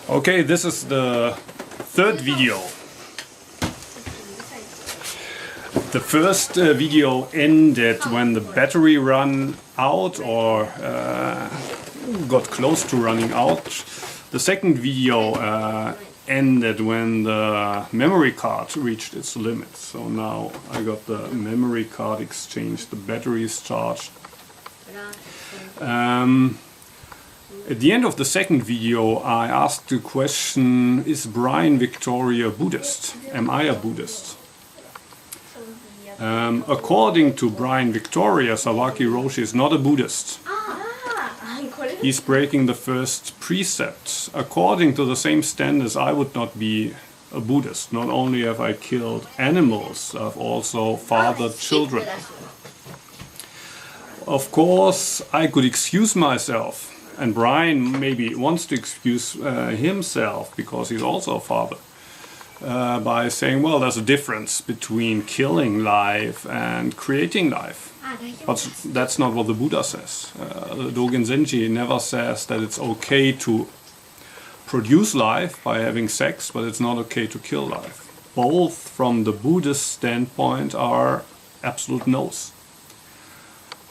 Okay, this is the third video. The first video ended when the battery ran out or got close to running out. The second video ended when the memory card reached its limit. So now I got the memory card exchanged, the battery is charged. At the end of the second video I asked the question, is Brian Victoria Buddhist? Am I a Buddhist? According to Brian Victoria, Sawaki Roshi is not a Buddhist. He's breaking the first precept. According to the same standards, I would not be a Buddhist. Not only have I killed animals, I've also fathered children. Of course, I could excuse myself, and Brian maybe wants to excuse himself because he's also a father, by saying, well, there's a difference between killing life and creating life. But that's not what the Buddha says. Dogen Zenji never says that it's okay to produce life by having sex, but it's not okay to kill life. Both from the Buddhist standpoint are absolute no's.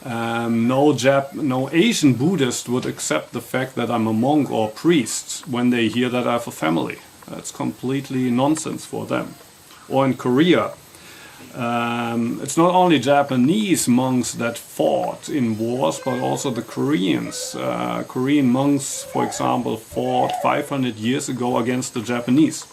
No Asian Buddhist would accept the fact that I'm a monk or priest when they hear that I have a family. That's completely nonsense for them. Or in Korea, it's not only Japanese monks that fought in wars, but also the Koreans. Korean monks, for example, fought 500 years ago against the Japanese.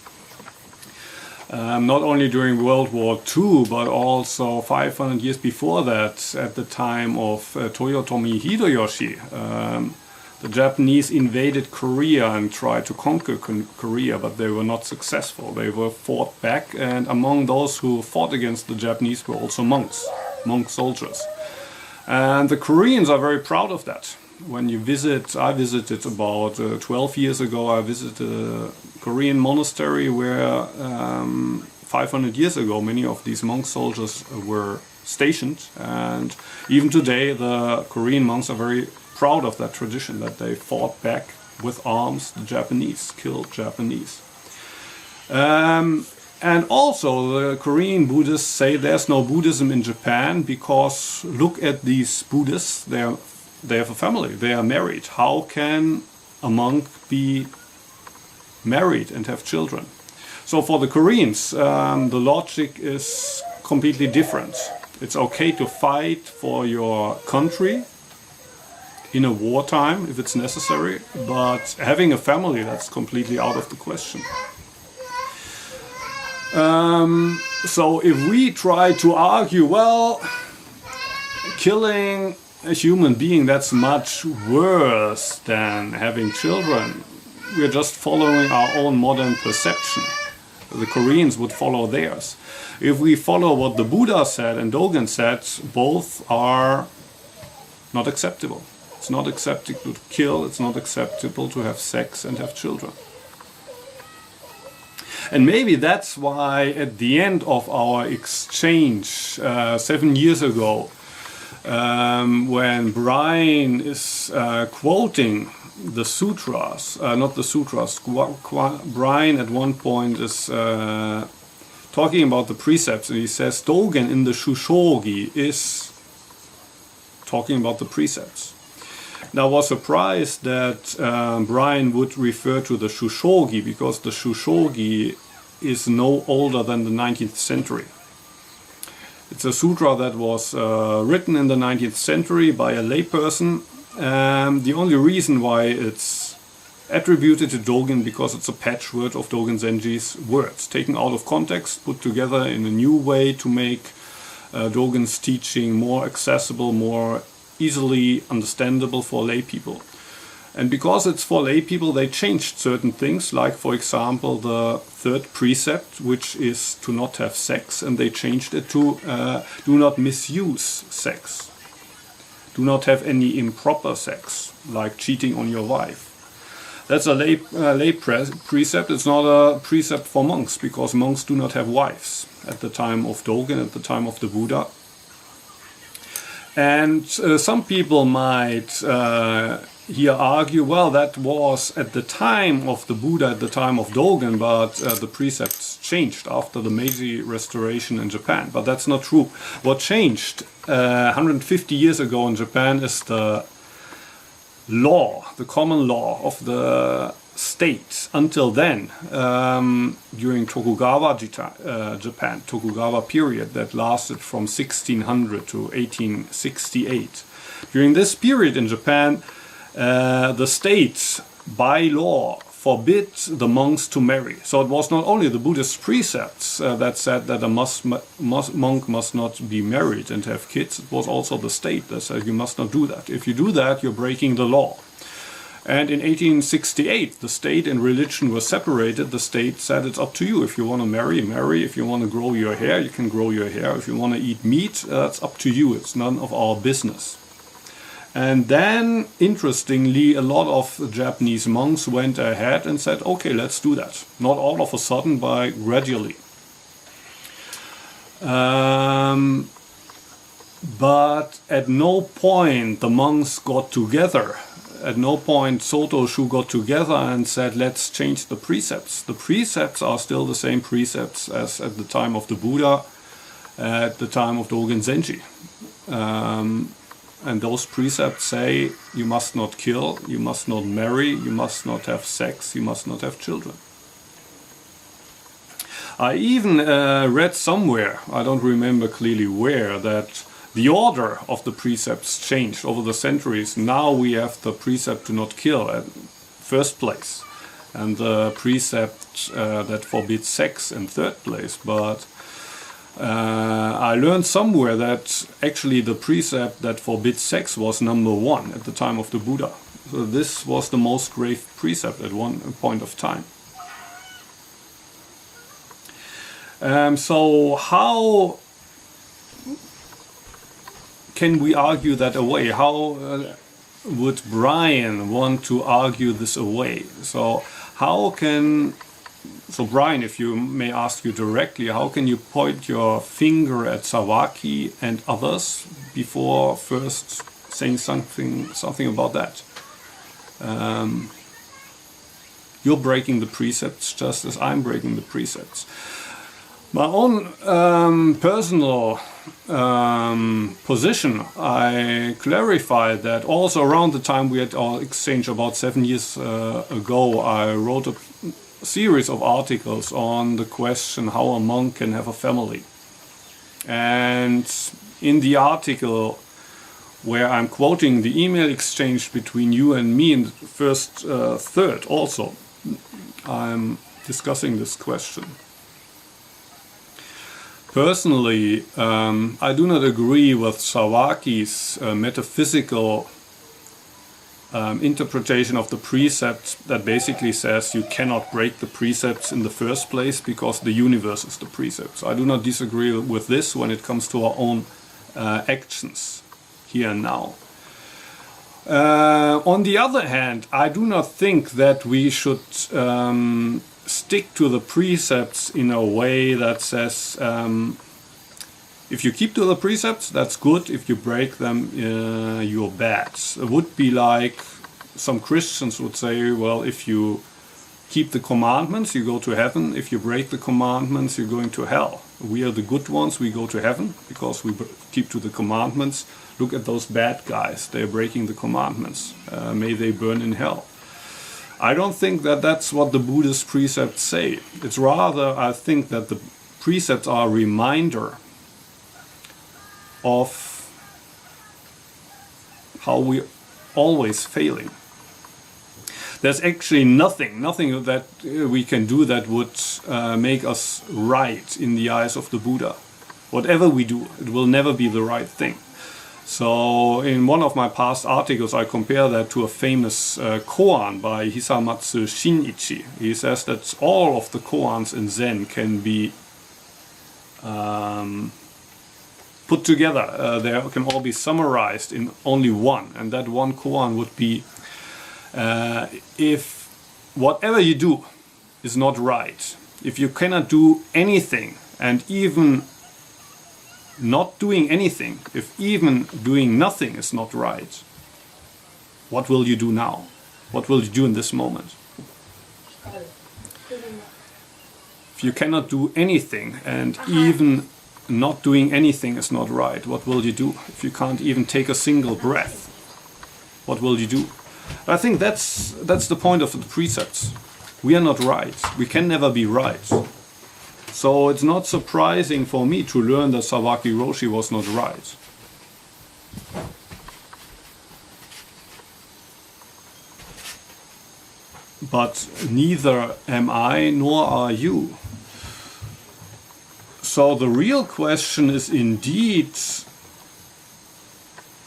Not only during World War II, but also 500 years before that, at the time of Toyotomi Hideyoshi. The Japanese invaded Korea and tried to conquer Korea, but they were not successful. They were fought back, and among those who fought against the Japanese were also monks, monk soldiers. And the Koreans are very proud of that. When you visit, I visited about 12 years ago, I visited a Korean monastery where 500 years ago many of these monk soldiers were stationed, and even today the Korean monks are very proud of that tradition, that they fought back with arms the Japanese, killed Japanese. And also the Korean Buddhists say there's no Buddhism in Japan because look at these Buddhists, they have a family, they are married. How can a monk be married and have children? So for the Koreans, the logic is completely different. It's okay to fight for your country in a wartime if it's necessary, but having a family, that's completely out of the question. So if we try to argue, well, killing a human being, that's much worse than having children, we're just following our own modern perception. The Koreans would follow theirs. If we follow what the Buddha said and Dogen said, both are not acceptable. It's not acceptable to kill, it's not acceptable to have sex and have children. And maybe that's why at the end of our exchange 7 years ago, when Brian is quoting the sutras, not the sutras, Brian at one point is talking about the precepts, and he says Dogen in the Shushogi is talking about the precepts. Now I was surprised that Brian would refer to the Shushogi, because the Shushogi is no older than the 19th century. It's a sutra that was written in the 19th century by a layperson. The only reason why it's attributed to Dogen because it's a patchwork of Dogen Zenji's words, taken out of context, put together in a new way to make Dogen's teaching more accessible, more easily understandable for lay people. And because it's for lay people, they changed certain things, like for example the third precept, which is to not have sex, and they changed it to do not misuse sex. Do not have any improper sex, like cheating on your wife. That's a lay precept. It's not a precept for monks, because monks do not have wives at the time of Dogen, at the time of the Buddha. And some people might here argue, well, that was at the time of the Buddha, at the time of Dogen, but the precepts changed after the Meiji Restoration in Japan. But that's not true. What changed 150 years ago in Japan is the law, the common law of the state. Until then, during Tokugawa Japan, Tokugawa period that lasted from 1600 to 1868. During this period in Japan, the state, by law, forbid the monks to marry. So it was not only the Buddhist precepts that said that a monk must not be married and have kids, it was also the state that said you must not do that. If you do that, you're breaking the law. And in 1868, the state and religion were separated. The state said it's up to you. If you want to marry, marry. If you want to grow your hair, you can grow your hair. If you want to eat meat, that's up to you. It's none of our business. And then, interestingly, a lot of Japanese monks went ahead and said, okay, let's do that. Not all of a sudden, but gradually. But at no point the monks got together. At no point Soto Shu got together and said, let's change the precepts. The precepts are still the same precepts as at the time of the Buddha, at the time of Dogen Zenji. And those precepts say you must not kill, you must not marry, you must not have sex, you must not have children. I even read somewhere, I don't remember clearly where, that the order of the precepts changed over the centuries. Now we have the precept to not kill at first place, and the precept that forbids sex in third place. But I learned somewhere that actually the precept that forbids sex was number one at the time of the Buddha. So this was the most grave precept at one point of time. So how can we argue that away? How would Brian want to argue this away? So Brian, if you may ask you directly, how can you point your finger at Sawaki and others before first saying something about that? You're breaking the precepts just as I'm breaking the precepts. My own personal position, I clarified that also around the time we had our exchange about 7 years ago, I wrote a series of articles on the question how a monk can have a family. And in the article where I'm quoting the email exchange between you and me in the first third also, I'm discussing this question. Personally, I do not agree with Sawaki's metaphysical interpretation of the precept that basically says you cannot break the precepts in the first place because the universe is the precepts. I do not disagree with this when it comes to our own actions here and now. On the other hand, I do not think that we should stick to the precepts in a way that says if you keep to the precepts, that's good. If you break them, you're bad. It would be like some Christians would say, well, if you keep the commandments, you go to heaven. If you break the commandments, you're going to hell. We are the good ones, we go to heaven because we keep to the commandments. Look at those bad guys, they're breaking the commandments. May they burn in hell. I don't think that that's what the Buddhist precepts say. It's rather, I think that the precepts are a reminder of how we're always failing. There's actually nothing that we can do that would make us right in the eyes of the Buddha. Whatever we do, it will never be the right thing. So in one of my past articles, I compare that to a famous koan by Hisamatsu Shinichi. He says that all of the koans in Zen can be put together. They can all be summarized in only one. And that one koan would be, if whatever you do is not right, if you cannot do anything, and even not doing anything, if even doing nothing is not right, What will you do now? What will you do in this moment? If you cannot do anything, and even not doing anything is not right, what will you do? If you can't even take a single breath, what will you do? I think that's the point of the precepts. We are not right. We can never be right. So it's not surprising for me to learn that Sawaki Roshi was not right. But neither am I nor are you. So the real question is indeed,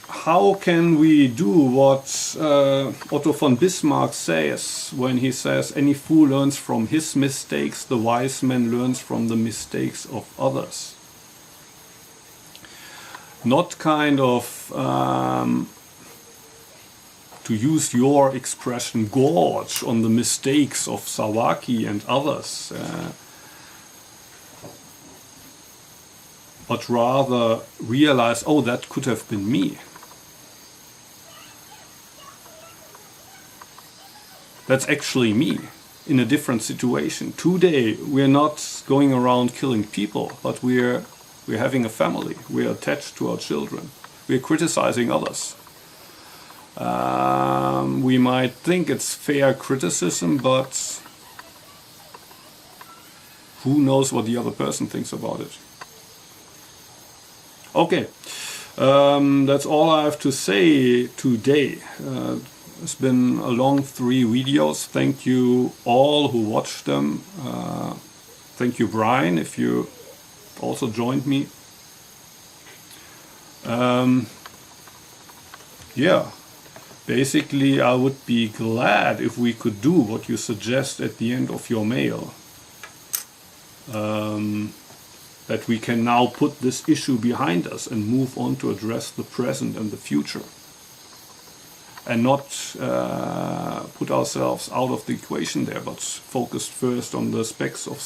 how can we do what Otto von Bismarck says when he says, any fool learns from his mistakes, the wise man learns from the mistakes of others. Not kind of, to use your expression, gorge on the mistakes of Sawaki and others, but rather realize, oh, that could have been me. That's actually me in a different situation. Today we're not going around killing people, but we're having a family. We're attached to our children. We're criticizing others. We might think it's fair criticism, but who knows what the other person thinks about it. Okay, that's all I have to say today. It's been a long 3 videos. Thank you all who watched them. Thank you, Brian, if you also joined me. Yeah, basically I would be glad if we could do what you suggest at the end of your mail. That we can now put this issue behind us and move on to address the present and the future. And not put ourselves out of the equation there, but focused first on the specks of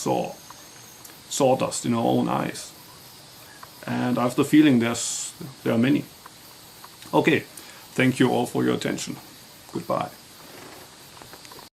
sawdust in our own eyes. And I have the feeling there are many. Okay, thank you all for your attention. Goodbye.